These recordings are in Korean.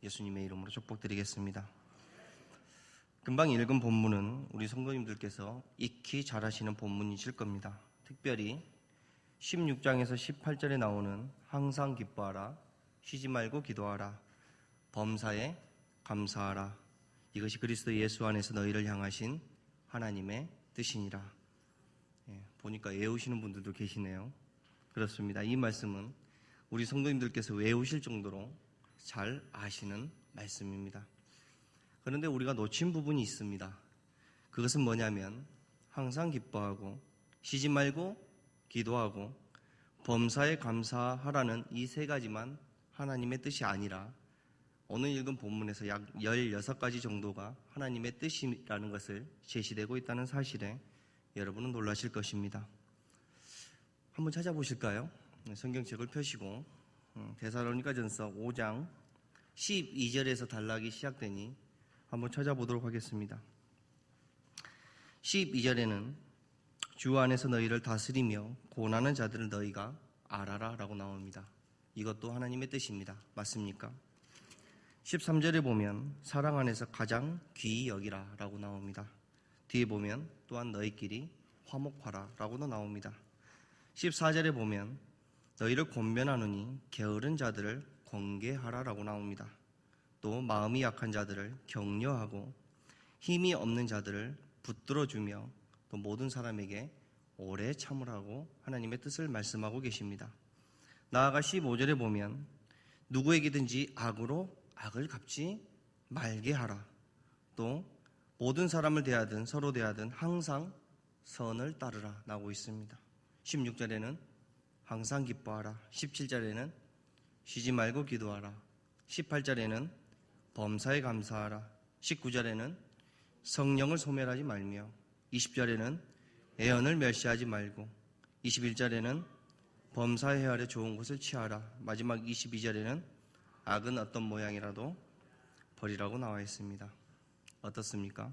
예수님의 이름으로 축복드리겠습니다. 금방 읽은 본문은 우리 성도님들께서 익히 잘 아시는 본문이실 겁니다. 특별히 16장에서 18절에 나오는 항상 기뻐하라, 쉬지 말고 기도하라, 범사에 감사하라, 이것이 그리스도 예수 안에서 너희를 향하신 하나님의 뜻이니라. 보니까 외우시는 분들도 계시네요. 그렇습니다. 이 말씀은 우리 성도님들께서 외우실 정도로 잘 아시는 말씀입니다. 그런데 우리가 놓친 부분이 있습니다. 그것은 뭐냐면 항상 기뻐하고 쉬지 말고 기도하고 범사에 감사하라는 이 세 가지만 하나님의 뜻이 아니라 오늘 읽은 본문에서 약 16가지 정도가 하나님의 뜻이라는 것을 제시되고 있다는 사실에 여러분은 놀라실 것입니다. 한번 찾아보실까요? 성경책을 펴시고 데살로니가전서 5장 12절에서 단락이 시작되니 한번 찾아보도록 하겠습니다. 12절에는 주 안에서 너희를 다스리며 고난하는 자들을 너희가 알아라 라고 나옵니다. 이것도 하나님의 뜻입니다. 맞습니까? 13절에 보면 사랑 안에서 가장 귀히 여기라 라고 나옵니다. 뒤에 보면 또한 너희끼리 화목하라 라고도 나옵니다. 14절에 보면 너희를 권면하노니 게으른 자들을 권계하라 라고 나옵니다. 또 마음이 약한 자들을 격려하고 힘이 없는 자들을 붙들어주며 또 모든 사람에게 오래 참으라고 하나님의 뜻을 말씀하고 계십니다. 나아가 15절에 보면 누구에게든지 악으로 악을 갚지 말게 하라. 또 모든 사람을 대하든 서로 대하든 항상 선을 따르라 나오고 있습니다. 16절에는 항상 기뻐하라. 17절에는 쉬지 말고 기도하라. 18절에는 범사에 감사하라. 19절에는 성령을 소멸하지 말며 20절에는 애언을 멸시하지 말고 21절에는 범사에 헤아려 좋은 것을 취하라. 마지막 22절에는 악은 어떤 모양이라도 버리라고 나와 있습니다. 어떻습니까?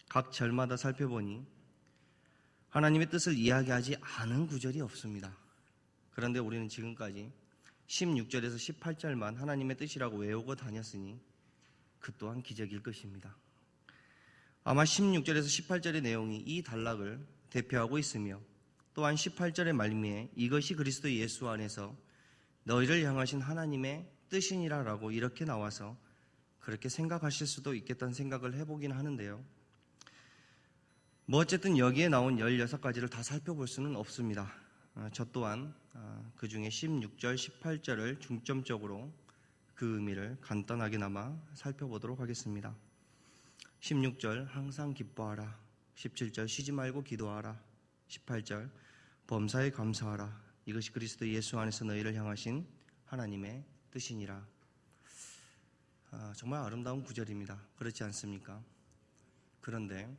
각 절마다 살펴보니 하나님의 뜻을 이야기하지 않은 구절이 없습니다. 그런데 우리는 지금까지 16절에서 18절만 하나님의 뜻이라고 외우고 다녔으니 그 또한 기적일 것입니다. 아마 16절에서 18절의 내용이 이 단락을 대표하고 있으며 또한 18절의 말미에 이것이 그리스도 예수 안에서 너희를 향하신 하나님의 뜻이니라 라고 이렇게 나와서 그렇게 생각하실 수도 있겠다는 생각을 해보긴 하는데요. 뭐 어쨌든 여기에 나온 16가지를 다 살펴볼 수는 없습니다. 저 또한 그 중에 16절, 18절을 중점적으로 그 의미를 간단하게나마 살펴보도록 하겠습니다. 16절 항상 기뻐하라. 17절 쉬지 말고 기도하라. 18절 범사에 감사하라. 이것이 그리스도 예수 안에서 너희를 향하신 하나님의 뜻이니라. 정말 아름다운 구절입니다. 그렇지 않습니까? 그런데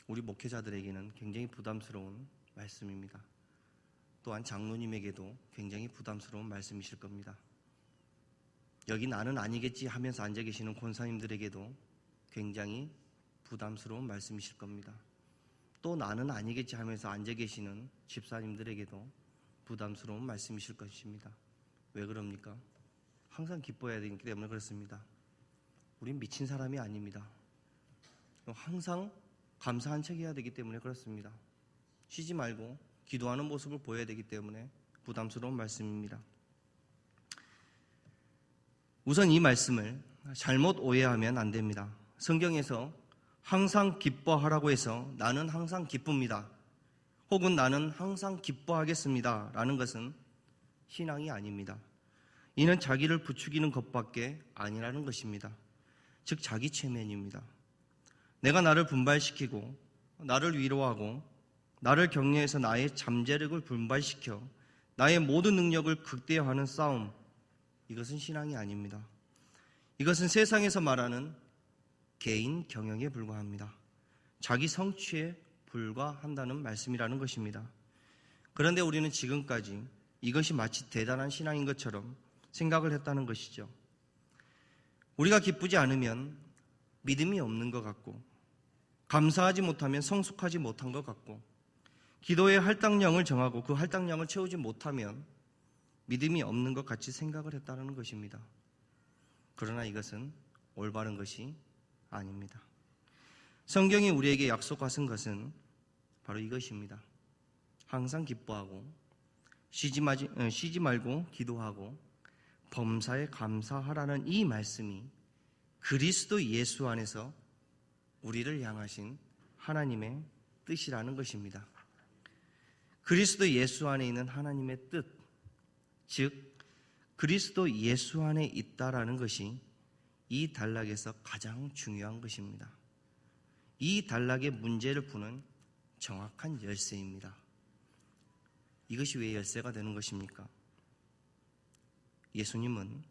우리 목회자들에게는 굉장히 부담스러운 말씀입니다. 또한 장로님에게도 굉장히 부담스러운 말씀이실 겁니다. 여기 나는 아니겠지 하면서 앉아 계시는 권사님들에게도 굉장히 부담스러운 말씀이실 겁니다. 또 나는 아니겠지 하면서 앉아 계시는 집사님들에게도 부담스러운 말씀이실 것입니다. 왜 그럽니까? 항상 기뻐해야 되기 때문에 그렇습니다. 우린 미친 사람이 아닙니다. 항상 감사한 척 해야 되기 때문에 그렇습니다. 쉬지 말고 기도하는 모습을 보여야 되기 때문에 부담스러운 말씀입니다. 우선 이 말씀을 잘못 오해하면 안 됩니다. 성경에서 항상 기뻐하라고 해서 나는 항상 기쁩니다. 혹은 나는 항상 기뻐하겠습니다. 라는 것은 신앙이 아닙니다. 이는 자기를 부추기는 것밖에 아니라는 것입니다. 즉 자기 최면입니다. 내가 나를 분발시키고 나를 위로하고 나를 격려해서 나의 잠재력을 분발시켜 나의 모든 능력을 극대화하는 싸움, 이것은 신앙이 아닙니다. 이것은 세상에서 말하는 개인 경영에 불과합니다. 자기 성취에 불과한다는 말씀이라는 것입니다. 그런데 우리는 지금까지 이것이 마치 대단한 신앙인 것처럼 생각을 했다는 것이죠. 우리가 기쁘지 않으면 믿음이 없는 것 같고, 감사하지 못하면 성숙하지 못한 것 같고, 기도의 할당량을 정하고 그 할당량을 채우지 못하면 믿음이 없는 것 같이 생각을 했다는 것입니다. 그러나 이것은 올바른 것이 아닙니다. 성경이 우리에게 약속하신 것은 바로 이것입니다. 항상 기뻐하고 쉬지 말고 기도하고 범사에 감사하라는 이 말씀이 그리스도 예수 안에서 우리를 향하신 하나님의 뜻이라는 것입니다. 그리스도 예수 안에 있는 하나님의 뜻, 즉 그리스도 예수 안에 있다라는 것이 이 단락에서 가장 중요한 것입니다. 이 단락의 문제를 푸는 정확한 열쇠입니다. 이것이 왜 열쇠가 되는 것입니까? 예수님은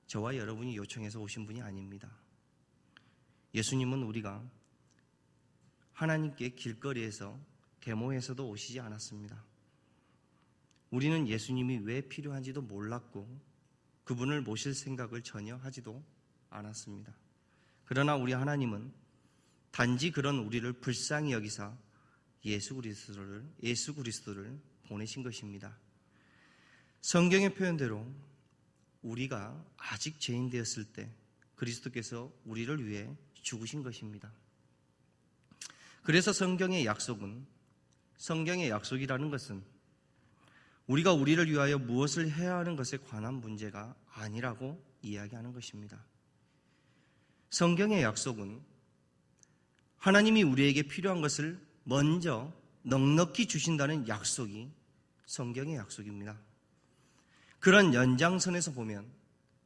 저와 여러분이 요청해서 오신 분이 아닙니다. 예수님은 우리가 하나님께 길거리에서 데모에서도 오시지 않았습니다. 우리는 예수님이 왜 필요한지도 몰랐고 그분을 모실 생각을 전혀 하지도 않았습니다. 그러나 우리 하나님은 단지 그런 우리를 불쌍히 여기사 예수 그리스도를 보내신 것입니다. 성경의 표현대로 우리가 아직 죄인 되었을 때 그리스도께서 우리를 위해 죽으신 것입니다. 그래서 성경의 약속이라는 것은 우리가 우리를 위하여 무엇을 해야 하는 것에 관한 문제가 아니라고 이야기하는 것입니다. 성경의 약속은 하나님이 우리에게 필요한 것을 먼저 넉넉히 주신다는 약속이 성경의 약속입니다. 그런 연장선에서 보면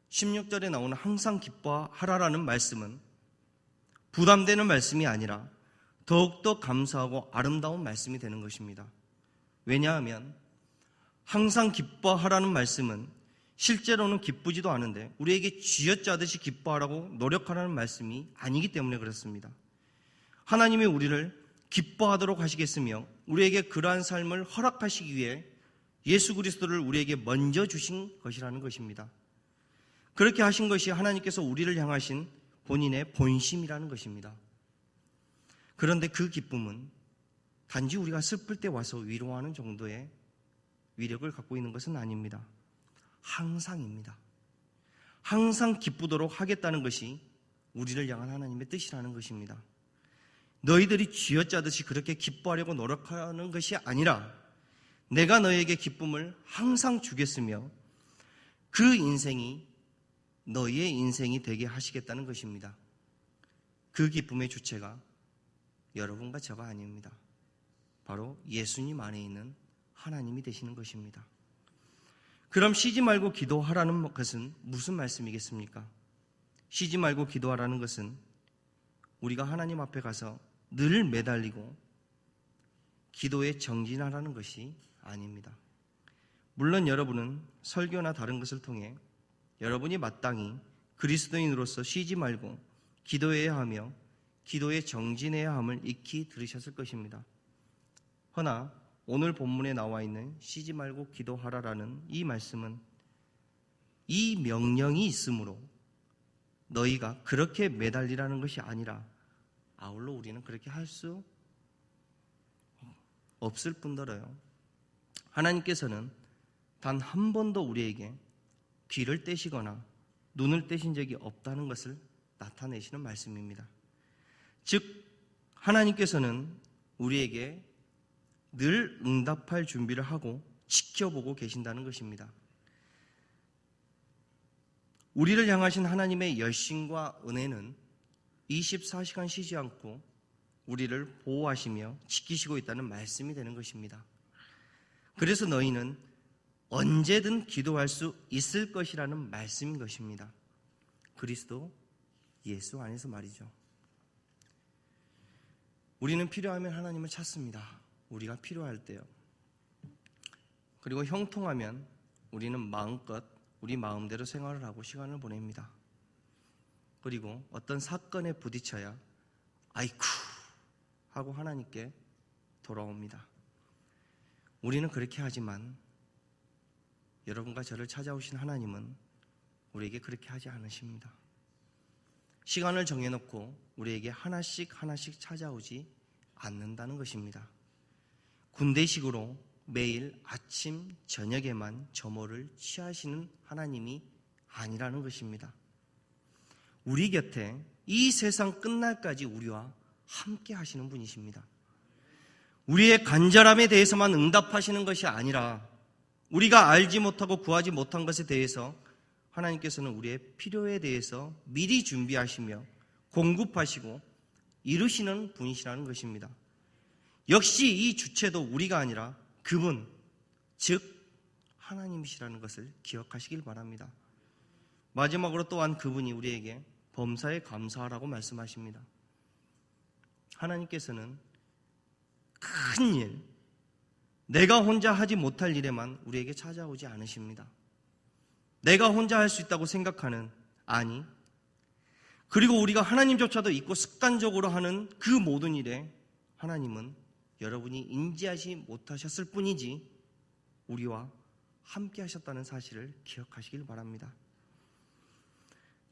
16절에 나오는 항상 기뻐하라라는 말씀은 부담되는 말씀이 아니라 더욱더 감사하고 아름다운 말씀이 되는 것입니다. 왜냐하면 항상 기뻐하라는 말씀은 실제로는 기쁘지도 않은데 우리에게 쥐어짜듯이 기뻐하라고 노력하라는 말씀이 아니기 때문에 그렇습니다. 하나님이 우리를 기뻐하도록 하시겠으며 우리에게 그러한 삶을 허락하시기 위해 예수 그리스도를 우리에게 먼저 주신 것이라는 것입니다. 그렇게 하신 것이 하나님께서 우리를 향하신 본인의 본심이라는 것입니다. 그런데 그 기쁨은 단지 우리가 슬플 때 와서 위로하는 정도의 위력을 갖고 있는 것은 아닙니다. 항상입니다. 항상 기쁘도록 하겠다는 것이 우리를 향한 하나님의 뜻이라는 것입니다. 너희들이 쥐어짜듯이 그렇게 기뻐하려고 노력하는 것이 아니라 내가 너희에게 기쁨을 항상 주겠으며 그 인생이 너희의 인생이 되게 하시겠다는 것입니다. 그 기쁨의 주체가 여러분과 저가 아닙니다. 바로 예수님 안에 있는 하나님이 되시는 것입니다. 그럼 쉬지 말고 기도하라는 것은 무슨 말씀이겠습니까? 쉬지 말고 기도하라는 것은 우리가 하나님 앞에 가서 늘 매달리고 기도에 정진하라는 것이 아닙니다. 물론 여러분은 설교나 다른 것을 통해 여러분이 마땅히 그리스도인으로서 쉬지 말고 기도해야 하며 기도에 정진해야 함을 익히 들으셨을 것입니다. 허나 오늘 본문에 나와 있는 쉬지 말고 기도하라라는 이 말씀은 이 명령이 있으므로 너희가 그렇게 매달리라는 것이 아니라 아울러 우리는 그렇게 할 수 없을 뿐더러요. 하나님께서는 단 한 번도 우리에게 귀를 떼시거나 눈을 떼신 적이 없다는 것을 나타내시는 말씀입니다. 즉 하나님께서는 우리에게 늘 응답할 준비를 하고 지켜보고 계신다는 것입니다. 우리를 향하신 하나님의 열심과 은혜는 24시간 쉬지 않고 우리를 보호하시며 지키시고 있다는 말씀이 되는 것입니다. 그래서 너희는 언제든 기도할 수 있을 것이라는 말씀인 것입니다. 그리스도 예수 안에서 말이죠. 우리는 필요하면 하나님을 찾습니다. 우리가 필요할 때요. 그리고 형통하면 우리는 마음껏 우리 마음대로 생활을 하고 시간을 보냅니다. 그리고 어떤 사건에 부딪혀야 아이쿠 하고 하나님께 돌아옵니다. 우리는 그렇게 하지만 여러분과 저를 찾아오신 하나님은 우리에게 그렇게 하지 않으십니다. 시간을 정해놓고 우리에게 하나씩 찾아오지 않는다는 것입니다. 군대식으로 매일 아침 저녁에만 점호를 취하시는 하나님이 아니라는 것입니다. 우리 곁에 이 세상 끝날까지 우리와 함께 하시는 분이십니다. 우리의 간절함에 대해서만 응답하시는 것이 아니라 우리가 알지 못하고 구하지 못한 것에 대해서 하나님께서는 우리의 필요에 대해서 미리 준비하시며 공급하시고 이루시는 분이시라는 것입니다. 역시 이 주체도 우리가 아니라 그분, 즉 하나님이시라는 것을 기억하시길 바랍니다. 마지막으로 또한 그분이 우리에게 범사에 감사하라고 말씀하십니다. 하나님께서는 큰 일, 내가 혼자 하지 못할 일에만 우리에게 찾아오지 않으십니다. 내가 혼자 할 수 있다고 생각하는, 아니, 그리고 우리가 하나님조차도 잊고 습관적으로 하는 그 모든 일에 하나님은 여러분이 인지하지 못하셨을 뿐이지 우리와 함께 하셨다는 사실을 기억하시길 바랍니다.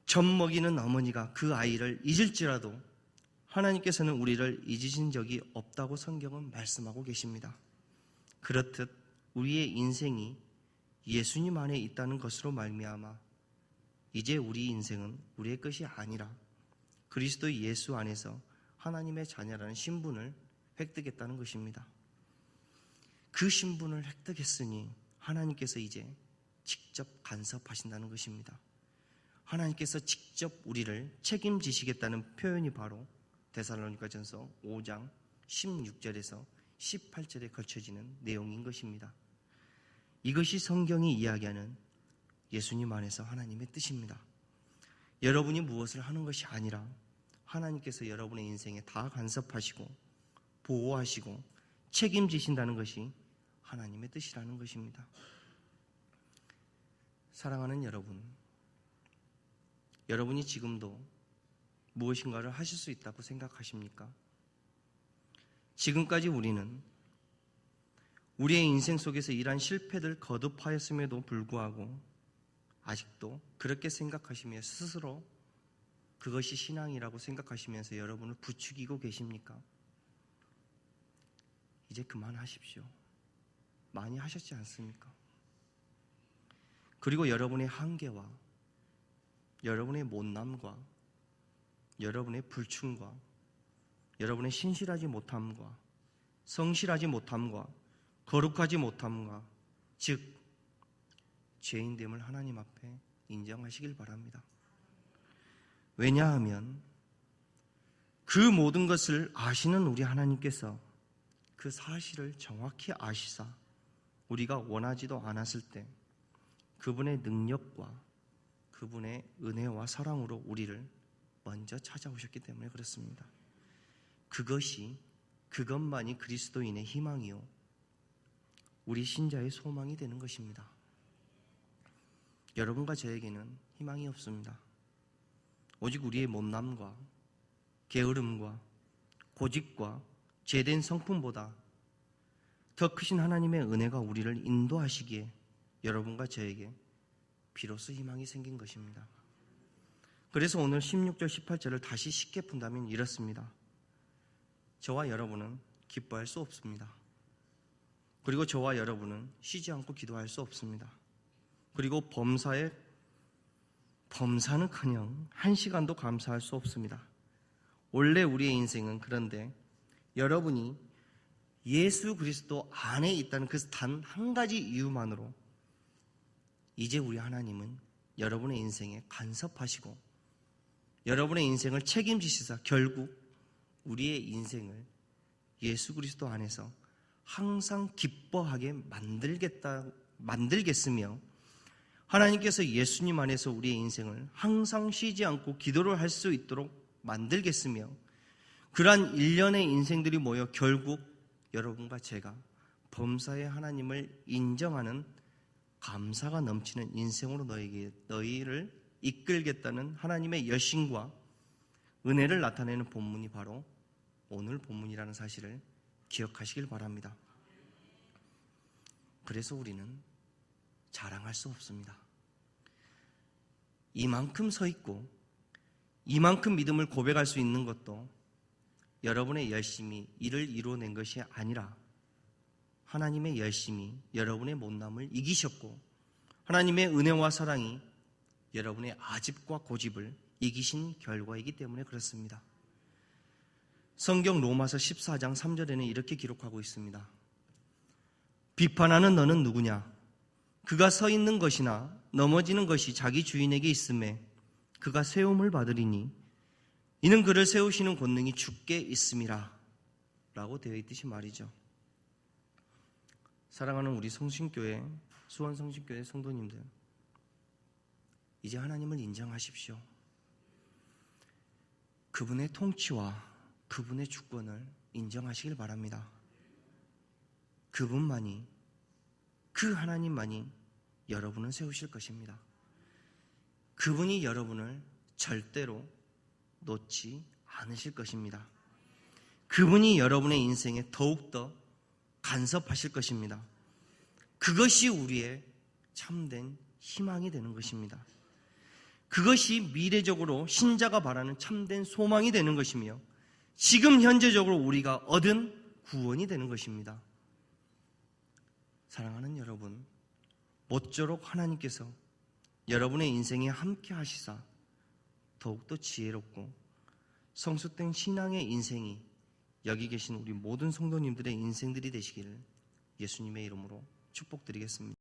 젖 먹이는 어머니가 그 아이를 잊을지라도 하나님께서는 우리를 잊으신 적이 없다고 성경은 말씀하고 계십니다. 그렇듯 우리의 인생이 예수님 안에 있다는 것으로 말미암아 이제 우리 인생은 우리의 것이 아니라 그리스도 예수 안에서 하나님의 자녀라는 신분을 획득했다는 것입니다. 그 신분을 획득했으니 하나님께서 이제 직접 간섭하신다는 것입니다. 하나님께서 직접 우리를 책임지시겠다는 표현이 바로 데살로니가전서 5장 16절에서 18절에 걸쳐지는 내용인 것입니다. 이것이 성경이 이야기하는 예수님 안에서 하나님의 뜻입니다. 여러분이 무엇을 하는 것이 아니라 하나님께서 여러분의 인생에 다 간섭하시고 보호하시고 책임지신다는 것이 하나님의 뜻이라는 것입니다. 사랑하는 여러분, 여러분이 지금도 무엇인가를 하실 수 있다고 생각하십니까? 지금까지 우리는 우리의 인생 속에서 이러한 실패를 거듭하였음에도 불구하고 아직도 그렇게 생각하시며 스스로 그것이 신앙이라고 생각하시면서 여러분을 부추기고 계십니까? 이제 그만하십시오. 많이 하셨지 않습니까? 그리고 여러분의 한계와 여러분의 못남과 여러분의 불충과 여러분의 신실하지 못함과 성실하지 못함과 거룩하지 못함과 즉 죄인됨을 하나님 앞에 인정하시길 바랍니다. 왜냐하면 그 모든 것을 아시는 우리 하나님께서 그 사실을 정확히 아시사 우리가 원하지도 않았을 때 그분의 능력과 그분의 은혜와 사랑으로 우리를 먼저 찾아오셨기 때문에 그렇습니다. 그것만이 그리스도인의 희망이요 우리 신자의 소망이 되는 것입니다. 여러분과 저에게는 희망이 없습니다. 오직 우리의 못남과 게으름과 고집과 죄된 성품보다 더 크신 하나님의 은혜가 우리를 인도하시기에 여러분과 저에게 비로소 희망이 생긴 것입니다. 그래서 오늘 16절 18절을 다시 쉽게 푼다면 이렇습니다. 저와 여러분은 기뻐할 수 없습니다. 그리고 저와 여러분은 쉬지 않고 기도할 수 없습니다. 그리고 범사는커녕 한 시간도 감사할 수 없습니다. 원래 우리의 인생은 그런데 여러분이 예수 그리스도 안에 있다는 그 단 한 가지 이유만으로 이제 우리 하나님은 여러분의 인생에 간섭하시고 여러분의 인생을 책임지시사 결국 우리의 인생을 예수 그리스도 안에서 항상 기뻐하게 만들겠으며 하나님께서 예수님 안에서 우리의 인생을 항상 쉬지 않고 기도를 할 수 있도록 만들겠으며 그러한 일련의 인생들이 모여 결국 여러분과 제가 범사의 하나님을 인정하는 감사가 넘치는 인생으로 너희를 이끌겠다는 하나님의 여신과 은혜를 나타내는 본문이 바로 오늘 본문이라는 사실을 기억하시길 바랍니다. 그래서 우리는 자랑할 수 없습니다. 이만큼 서 있고 이만큼 믿음을 고백할 수 있는 것도 여러분의 열심이 이를 이루어낸 것이 아니라 하나님의 열심이 여러분의 못남을 이기셨고 하나님의 은혜와 사랑이 여러분의 아집과 고집을 이기신 결과이기 때문에 그렇습니다. 성경 로마서 14장 3절에는 이렇게 기록하고 있습니다. 비판하는 너는 누구냐? 그가 서 있는 것이나 넘어지는 것이 자기 주인에게 있음에 그가 세움을 받으리니 이는 그를 세우시는 권능이 주께 있음이라 라고 되어 있듯이 말이죠. 사랑하는 우리 성신교회, 수원성신교회 성도님들, 이제 하나님을 인정하십시오. 그분의 통치와 그분의 주권을 인정하시길 바랍니다. 그분만이, 그 하나님만이 여러분을 세우실 것입니다. 그분이 여러분을 절대로 놓지 않으실 것입니다. 그분이 여러분의 인생에 더욱더 간섭하실 것입니다. 그것이 우리의 참된 희망이 되는 것입니다. 그것이 미래적으로 신자가 바라는 참된 소망이 되는 것이며 지금 현재적으로 우리가 얻은 구원이 되는 것입니다. 사랑하는 여러분, 모쪼록 하나님께서 여러분의 인생에 함께 하시사 더욱더 지혜롭고 성숙된 신앙의 인생이 여기 계신 우리 모든 성도님들의 인생들이 되시기를 예수님의 이름으로 축복드리겠습니다.